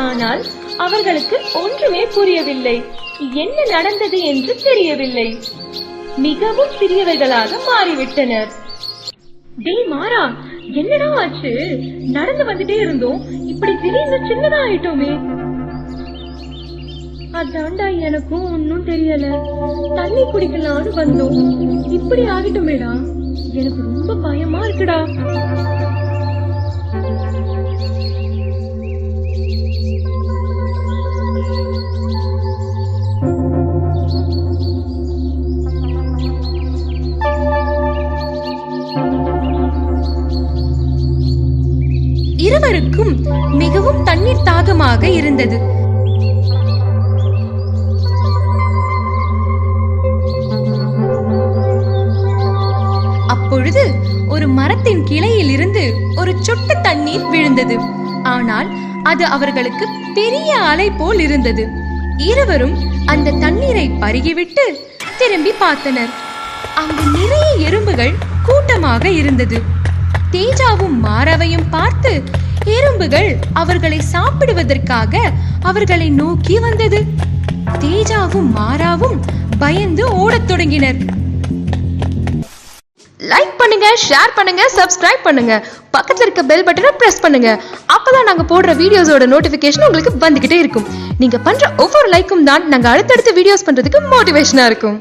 ஆனால் அவர்களுக்கு ஒன்றுமே புரியவில்லை. என்ன நடந்தது என்று தெரியவில்லை. மிகவும் சிறியவர்களாக மாறிவிட்டனர். டேய் மாறா, என்னடா ஆச்சு? நடந்து வந்துட்டே இருந்தோம், இப்படி திடீர்னு சின்னதா ஆயிட்டோமே. அதான்டா எனக்கும் ஒன்னும் தெரியல. தண்ணி குடிக்கலான்னு வந்தோம், இப்படி ஆகிட்டோமேடா. எனக்கு ரொம்ப பயமா இருக்குடா. இருவருக்கும் மிகவும் தண்ணீர் தாகமாக இருந்தது. அப்பொழுது ஒரு மரத்தின் கிளையில் இருந்து ஒரு சொட்டு தண்ணீர் விழுந்தது. ஆனால் அது அவர்களுக்கு பெரிய அலை போல் இருந்தது. இருவரும் அந்த தண்ணீரை பருகிவிட்டு திரும்பி பார்த்தனர். அங்கு நிறைய எறும்புகள் கூட்டமாக இருந்தது. தேஜாவும் மாறாவையும் பார்த்து எறும்புகள் அவர்களை சாப்பிடுவதற்காக அவர்களை நோக்கி வந்தது. தேஜாவும் மாறாவும் பயந்து ஓடத் தொடங்கினர். லைக் பண்ணுங்க, ஷேர் பண்ணுங்க, சப்ஸ்கிரைப் பண்ணுங்க, பக்கத்துல இருக்க பெல் பட்டனை பிரஸ் பண்ணுங்க. அப்பதான் நாங்க போடுற வீடியோஸோட நோட்டிபிகேஷன் உங்களுக்கு வந்துகிட்டே இருக்கும். நீங்க பண்ற ஒவ்வொரு லைக்கும் தான் நாங்க அடுத்தடுத்த வீடியோஸ் பண்றதுக்கு மோட்டிவேஷனா இருக்கும்.